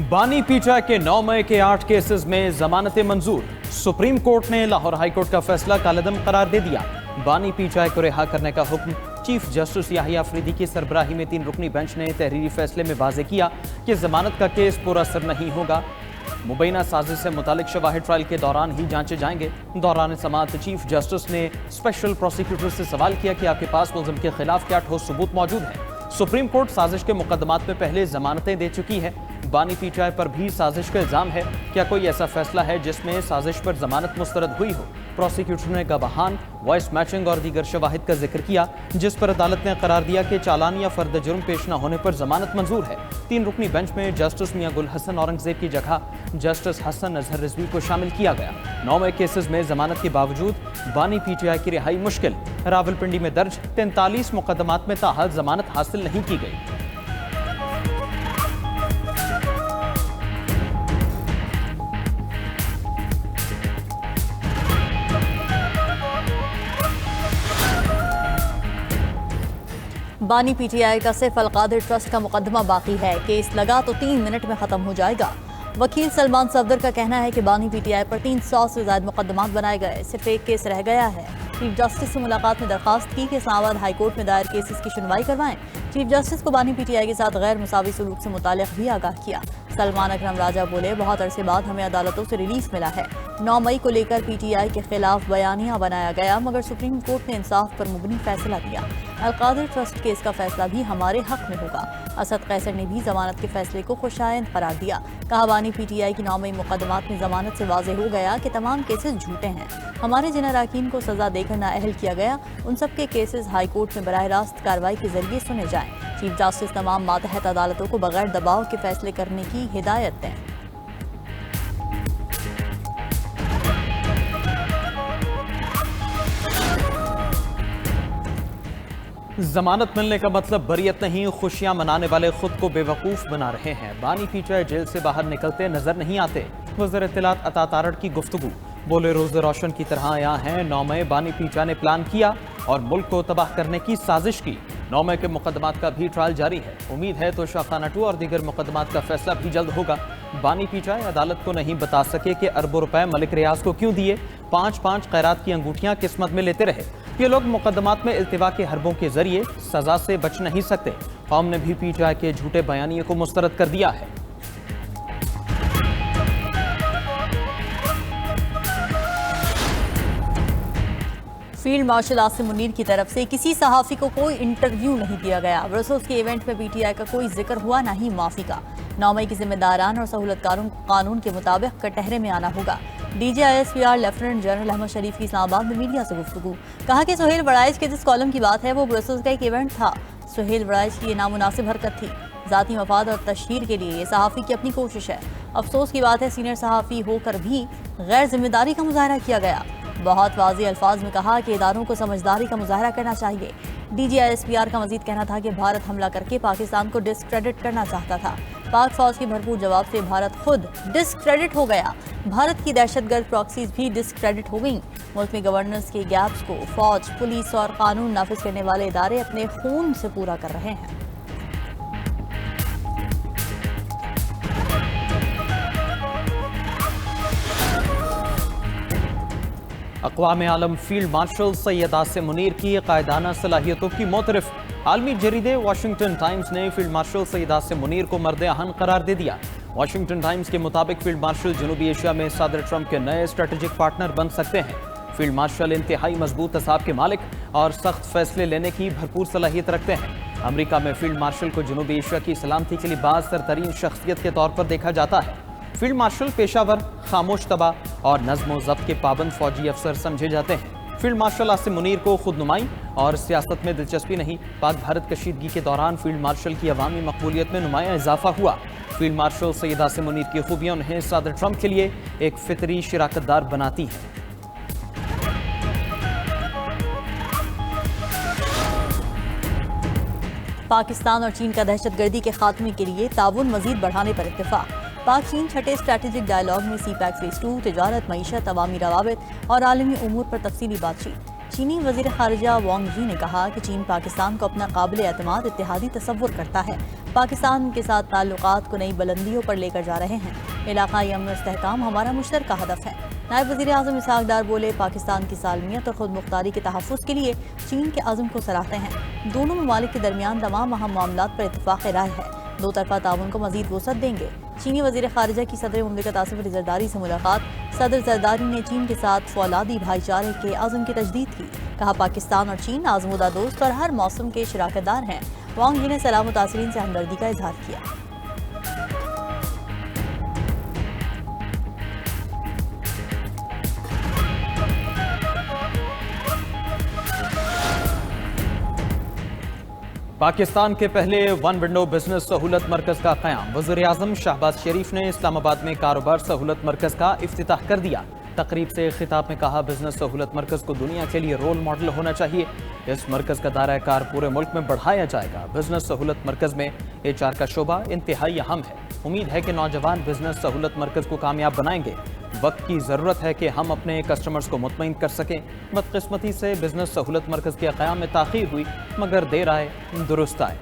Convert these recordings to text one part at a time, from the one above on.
बानी पीटीआई के 9 मई के 8 केसेस में जमानतें मंजूर। सुप्रीम कोर्ट ने लाहौर हाई कोर्ट का फैसला कालेदम करार दे दिया। बानी पीटीआई को रिहा करने का हुक्म। चीफ जस्टिस याहिया अफरीदी की सरबराही में 3 रुकनी बेंच ने तहरीरी फैसले में वाज़ेह किया कि जमानत का केस पुरअसर नहीं होगा। मुबैना साजिश से मुतालिक शवाहिद ट्रायल के दौरान ही जांचे जाएंगे। दौरान समाअत चीफ जस्टिस ने स्पेशल प्रोसिक्यूटर से सवाल किया कि आपके पास मुलजिम के खिलाफ क्या ठोस सबूत मौजूद है। सुप्रीम कोर्ट साजिश के मुकदमात में पहले जमानतें दे चुकी है। बानी पीटीआई पर भी साजिश का इल्जाम है। क्या कोई ऐसा फैसला है जिसमें साजिश पर जमानत मुस्तरद हुई हो? प्रोसिक्यूटर ने गवाहान, वॉइस मैचिंग और दीगर शवाहिद का जिक्र किया, जिस पर अदालत ने करार दिया कि चालान या फर्द जुर्म पेश न होने पर जमानत मंजूर है। 3 रुकनी बेंच में जस्टिस मियां गुल हसन औरंगजेब की जगह जस्टिस हसन अजहर रिजवी को शामिल किया गया। 9 मई केसेस में जमानत के बावजूद बानी पीटीआई की रिहाई मुश्किल। रावलपिंडी में दर्ज 43 मुकदमात में ताहाल जमानत हासिल नहीं की गई। बानी पीटीआई का सिर्फ अलकादिर ट्रस्ट का मुकदमा बाकी है। केस लगा तो 3 मिनट में खत्म हो जाएगा। वकील सलमान सफदर का कहना है कि बानी पीटीआई पर 300 से ज्यादा मुकदमात बनाए गए, सिर्फ एक केस रह गया है। चीफ जस्टिस से मुलाकात में दरखास्त की कि इस्लामाबाद हाई कोर्ट में दायर केसेस की सुनवाई करवाएं। चीफ जस्टिस को बानी पीटीआई के साथ गैर मुसावी सलूक से मुताल्लिक भी आगाह किया। सलमान अकरम राजा बोले, बहुत अरसे बाद हमें अदालतों से रिलीफ मिला है। 9 मई को लेकर पीटीआई के खिलाफ बयानिया बनाया गया, मगर सुप्रीम कोर्ट ने इंसाफ पर मुबनी फैसला दिया। अलकादिर ट्रस्ट केस का फैसला भी हमारे हक में होगा। असद कैसर ने भी जमानत के फैसले को खुशाइंद करार दिया। कहा, बानी पीटीआई की 9 मई मुकदमात में जमानत से वाज़ेह हो गया कि तमाम केसेस झूठे हैं। हमारे जिन अराकीन को सजा देकर नाअहल किया गया, उन सब के केसेस हाई कोर्ट में बराह रास्त कार्रवाई के जरिए सुने जाएं। चीफ जस्टिस तमाम मातहत अदालतों को बगैर दबाव के फैसले करने की हिदायत दें। जमानत मिलने का मतलब बरियत नहीं, खुशियां मनाने वाले खुद को बेवकूफ बना रहे हैं। बानी पीटीआई जेल से बाहर निकलते नजर नहीं आते। वज़ीर इत्तलात अता तारड़ की गुफ्तगू। बोले, रोज़े रोशन की तरह यहाँ हैं। 9 मई बानी पीटीआई ने प्लान किया और मुल्क को तबाह करने की साजिश की। 9 मई के मुकदमात का भी ट्रायल जारी है। उम्मीद है तो शाखाना 2 और दीगर मुकदमात का फैसला भी जल्द होगा। बानी पीटीआई अदालत को नहीं बता सके कि अरबों रुपए मलिक रियाज को क्यों दिए। 5-5 खैरात की अंगूठियां किस्मत में लेते रहे। ये लोग मुकदमात में इल्तिवा के हरबों के जरिए सजा से बच नहीं सकते। कौम ने भी पीटीआई के झूठे बयानिए को मुस्तरद कर दिया है। फील्ड मार्शल आसिम मुनीर की तरफ से किसी सहाफ़ी को कोई इंटरव्यू नहीं दिया गया। ब्रसेल्स के इवेंट में पीटीआई का कोई जिक्र हुआ, ना ही माफी का। 9 मई के जिम्मेदारान और सहूलतकारों को कानून के मुताबिक कटहरे में आना होगा। DGISPR लेफ्टिनेंट जनरल अहमद शरीफ की इस्लामाबाद में मीडिया से गुफ्तगू। कहा कि सुहेल वड़ाइश के जिस कॉलम की बात है वो ब्रसेल्स का एक इवेंट था। सुहेल वड़ाइश की ये नामुनासिब हरकत थी। ज़ाती मफाद और तशहीर के लिए ये सहाफ़ी की अपनी कोशिश है। अफसोस की बात है, सीनियर सहाफ़ी होकर भी गैर जिम्मेदारी का मुजाहरा किया गया। बहुत वाज़ेह अल्फाज में कहा कि इदारों को समझदारी का मुजाहरा करना चाहिए। DGISPR का मजीद कहना था कि भारत हमला करके पाकिस्तान को डिस्क्रेडिट करना चाहता था। पाक फौज के भरपूर जवाब से भारत खुद डिस्क्रेडिट हो गया। भारत की दहशतगर्द प्रॉक्सीज भी डिस्क्रेडिट हो गई। मुल्क में गवर्नेंस के गैप्स को फौज, पुलिस और कानून नाफिज करने वाले इदारे अपने खून से पूरा कर रहे हैं। अक़वाम आलम फील्ड मार्शल सैयद आसिम मुनीर की कायदाना सलाहियतों की मोतरफ। आलमी जरीदे वाशिंगटन टाइम्स ने फील्ड मार्शल सैयद आसिम मुनीर को मर्द अहन करार दे दिया। वाशिंगटन टाइम्स के मुताबिक फील्ड मार्शल जनूबी एशिया में सदर ट्रंप के नए स्ट्रेटेजिक पार्टनर बन सकते हैं। फील्ड मार्शल इंतहाई मजबूत असाब के मालिक और सख्त फैसले लेने की भरपूर सलाहियत रखते हैं। अमरीका में फील्ड मार्शल को जनूबी एशिया की सलामती के लिए बाज़ तरीन शख्सियत के तौर पर देखा जाता है। फील्ड मार्शल पेशावर, खामोश तबा और नज़्म व ज़ब्त के पाबंद फौजी अफसर समझे जाते हैं। फील्ड मार्शल आसिम मुनीर को खुदनुमाई और सियासत में दिलचस्पी नहीं। पाक भारत कशीदगी के दौरान फील्ड मार्शल की अवामी मकबूलियत में नुमाया इजाफा हुआ। फील्ड मार्शल सैयद आसिम मुनीर की खूबियां उन्हें सदर ट्रंप के लिए एक फितरी शिराकतदार बनाती हैं। पाकिस्तान और चीन का दहशतगर्दी के खात्मे के लिए ताउन मजीद बढ़ाने पर इत्तेफाक। पाक चीन छठे स्ट्रेटेजिक डायलॉग में CPEC फेज 2, तिजारत, मईशत, अवामी रवाबित और आलमी उमूर पर तफसीली बातचीत। चीनी वज़ीर ख़ारिजा वांग यी ने कहा कि चीन पाकिस्तान को अपना काबिल एतमाद इत्तेहादी तस्वुर करता है। पाकिस्तान के साथ ताल्लुकात को नई बुलंदियों पर लेकर जा रहे हैं। इलाकाई अमन इस्तेहकाम हमारा मुश्तरका हदफ है। नायब वज़ीर आज़म इसहाक डार बोले, पाकिस्तान की सालमियत और खुद मुख्तारी के तहफ़्फ़ुज़ के लिए चीन के अज़्म को सराहते हैं। दोनों ममालिक के दरमियान तमाम अहम मामलात पर इत्तफ़ाक़ राय है। दो तरफ़ा ताउन को मज़ीद वसअत देंगे। चीनी वज़ीर ख़ारिजा की सदर मुमलिकत आसिफ अली ज़रदारी से मुलाकात। सदर ज़रदारी ने चीन के साथ फ़ौलादी भाईचारे के अज़्म की तजदीद की। कहा, पाकिस्तान और चीन आज़मूदा दोस्त और हर मौसम के शराकतदार हैं। वांग यी ने सलाम मुतासिरीन से हमदर्दी का इजहार किया। पाकिस्तान के पहले वन विंडो बिजनेस सहूलत मरकज का क़याम। वज़ीर आज़म शहबाज शरीफ ने इस्लामाबाद में कारोबार सहूलत मरकज का इफ्तिताह कर दिया। तकरीब से खिताब में कहा, बिजनेस सहूलत मरकज को दुनिया के लिए रोल मॉडल होना चाहिए। इस मरकज का दायरा कार पूरे मुल्क में बढ़ाया जाएगा। बिजनेस सहूलत मरकज में HR का शोबा इंतहाई अहम है। उम्मीद है कि नौजवान बिजनेस सहूलत मरकज को कामयाब बनाएंगे। वक्त की ज़रूरत है कि हम अपने कस्टमर्स को मुतमईन कर सकें। बदकिस्मती से बिजनेस सहूलत मरकज के क़याम में ताख़ीर हुई, मगर देर आए दुरुस्त आए।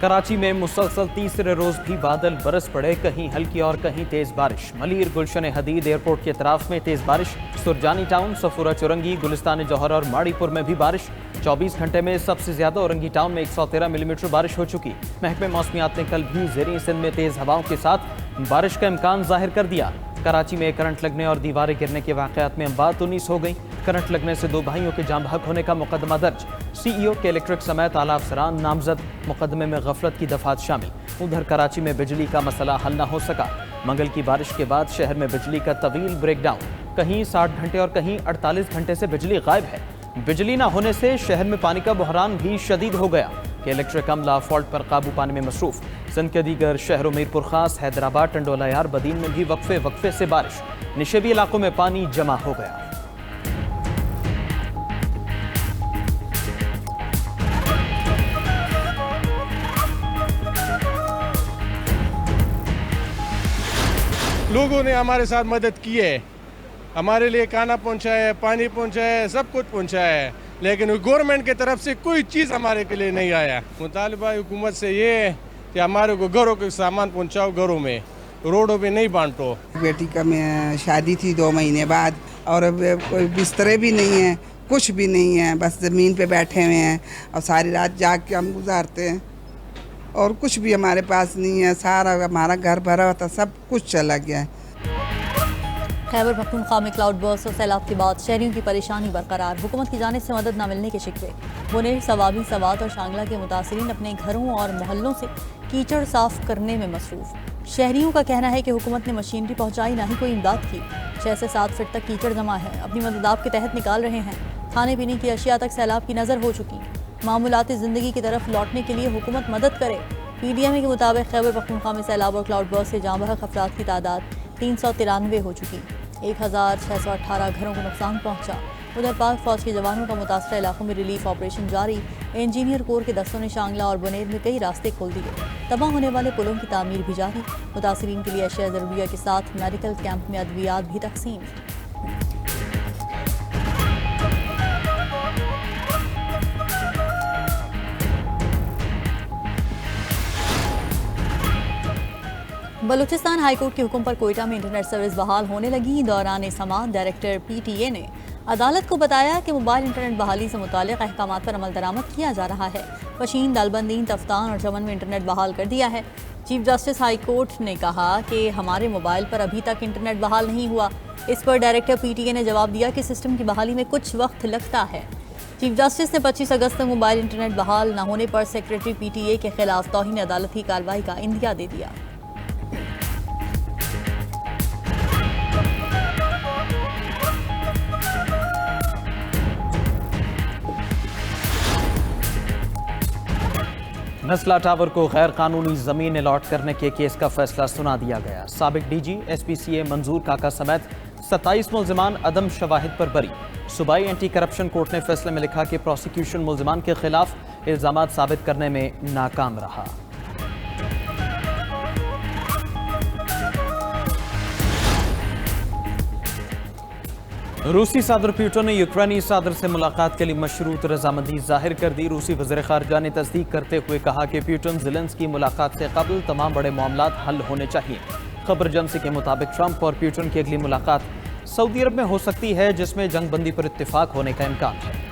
कराची में मुसलसल तीसरे रोज भी बादल बरस पड़े, कहीं हल्की और कहीं तेज बारिश। मलीर गुलशन हदीद एयरपोर्ट के अतराफ में तेज बारिश। सुरजानी टाउन, सफूरा चुरंगी, गुलिस्तान जौहर और माड़ीपुर में भी बारिश। 24 घंटे में सबसे ज्यादा औरंगी टाउन में 113 मिलीमीटर बारिश हो चुकी। महकमे मौसमियात ने कल भी ज़ेरी सिंध में तेज हवाओं के साथ बारिश का इम्कान जाहिर कर दिया। कराची में करंट लगने और दीवारें गिरने के वाक़यात में अमवात 19 हो गई। करंट लगने से 2 भाइयों के जाम बहक होने का मुकदमा दर्ज। CEO के इलेक्ट्रिक समेत आला अफसरान नामजद। मुकदमे में गफलत की दफात शामिल। उधर कराची में बिजली का मसला हल न हो सका। मंगल की बारिश के बाद शहर में बिजली का तवील ब्रेकडाउन। कहीं 60 घंटे और कहीं 48 घंटे से बिजली गायब है। बिजली न होने से शहर में पानी का बहरान भी शदीद हो गया कि इलेक्ट्रिक अमला फॉल्ट पर काबू पाने में मसरूफ। सिंध के दीगर शहरों मीरपुर खास, हैदराबाद, टंडोला यार, बदीन में भी वक्फे से बारिश। निशेबी इलाकों में पानी जमा हो गया। लोगों ने हमारे साथ मदद की है, हमारे लिए खाना पहुंचाया है, पानी पहुंचाया है, सब कुछ पहुंचाया है, लेकिन गवर्नमेंट की तरफ से कोई चीज़ हमारे के लिए नहीं आया। मुतालबा हुकूमत से ये है कि हमारे को घरों के सामान पहुंचाओ, घरों में, रोडों पे नहीं बांटो। बेटी का शादी थी 2 महीने बाद, और अब कोई बिस्तरे भी नहीं है, कुछ भी नहीं है, बस ज़मीन पे बैठे हुए हैं और सारी रात जाग के हम गुजारते हैं और कुछ भी हमारे पास नहीं है। सारा हमारा घर भरा हुआ था, सब कुछ चला गया है। खैबर पख्तूनख्वा में क्लाउड बर्स्ट और सैलाब के बाद शहरियों की परेशानी बरकरार। हुकूमत की जानिब से मदद न मिलने के शिकवे। बुनेर, सवाबी, सवात और शांगला के मुतासिरीन अपने घरों और मोहल्लों से कीचड़ साफ करने में मसरूफ। शहरियों का कहना है कि हुकूमत ने मशीनरी पहुंचाई, ना ही कोई इमदाद की। 6 से 7 फीट तक कीचड़ जमा है, अपनी मदद आपके तहत निकाल रहे हैं। खाने पीने की अशिया तक सैलाब की नज़र हो चुकी। मामूलाती ज़िंदगी की तरफ लौटने के लिए हुकूमत मदद करे। PDMA के मुताबिक खैबर पख्तूनख्वा में सैलाब और क्लाउड बर्स्ट से जाँ बहक अफराद की तादाद 393 हो चुकी। 1618 घरों को नुकसान पहुंचा। उधर पाक फौज के जवानों का मुतासरा इलाकों में रिलीफ ऑपरेशन जारी। इंजीनियर कोर के दस्तों ने शांगला और बुनेर में कई रास्ते खोल दिए। तबाह होने वाले पुलों की तामीर भी जारी। मुतासरीन के लिए अशिया ज़रूरिया के साथ मेडिकल कैंप में अद्वियात भी तकसीम। बलूचिस्तान हाईकोर्ट के हुक्म पर कोयटा में इंटरनेट सर्विस बहाल होने लगी। दौरान समाअत डायरेक्टर PTA ने अदालत को बताया कि मोबाइल इंटरनेट बहाली से मुतालिक अहकामात पर अमल दरामद किया जा रहा है। पशीन, दालबंदीन, तफ्तान और चमन में इंटरनेट बहाल कर दिया है। चीफ जस्टिस हाई कोर्ट ने कहा कि हमारे मोबाइल पर अभी तक इंटरनेट बहाल नहीं हुआ। इस पर डायरेक्टर PTA ने जवाब दिया कि सिस्टम की बहाली में कुछ वक्त लगता है। चीफ जस्टिस ने 25 अगस्त तक मोबाइल इंटरनेट बहाल न होने पर सेक्रेटरी PTA के खिलाफ तौहीन अदालती कार्रवाई का इंदिया दे दिया। नस्ला टावर को गैर कानूनी जमीन अलॉट करने के केस का फैसला सुना दिया गया। साबिक DG SPCA मंजूर काका समेत 27 मुल्जिमान अदम शवाहिद पर बरी। सूबाई एंटी करप्शन कोर्ट ने फैसले में लिखा कि प्रोसिक्यूशन मुल्जिमान के खिलाफ इल्जामात साबित करने में नाकाम रहा। रूसी सदर प्यूटन ने यूक्रेनी सदर से मुलाकात के लिए मशरूत रजामंदी जाहिर कर दी। रूसी वज़ीर ख़ारजा ने तस्दीक करते हुए कहा कि प्यूटन ज़ेलेंस्की मुलाकात से कबल तमाम बड़े मामलात हल होने चाहिए। खबर एजेंसी के मुताबिक ट्रंप और प्यूटन की अगली मुलाकात सऊदी अरब में हो सकती है, जिसमें जंग बंदी पर इत्तेफाक होने का इम्कान है।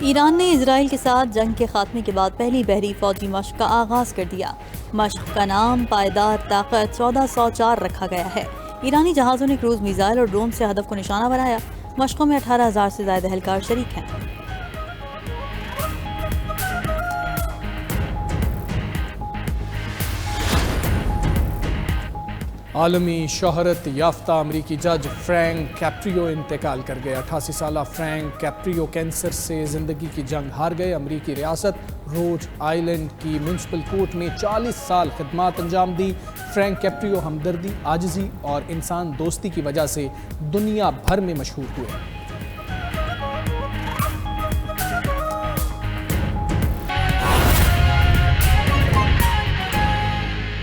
ईरान ने इजराइल के साथ जंग के खात्मे के बाद पहली बहरी फौजी मश्क का आगाज कर दिया। मश्क का नाम पायदार ताकत 1404 रखा गया है। ईरानी जहाज़ों ने क्रूज मिसाइल और ड्रोन से हदफ को निशाना बनाया। मश्कों में 18,000 से ज्यादा एहलकार शरीक हैं। आलमी शोहरत याफ्ता अमरीकी जज फ्रैंक कैप्रियो इंतकाल कर गए। 88 साला फ्रैंक कैप्रियो कैंसर से ज़िंदगी की जंग हार गए। अमरीकी रियासत रोड आइलैंड की म्यूनसिपल कोर्ट में 40 साल खिदमत अंजाम दी। फ्रैंक कैप्रियो हमदर्दी, आजिज़ी और इंसान दोस्ती की वजह से दुनिया भर में मशहूर हुए।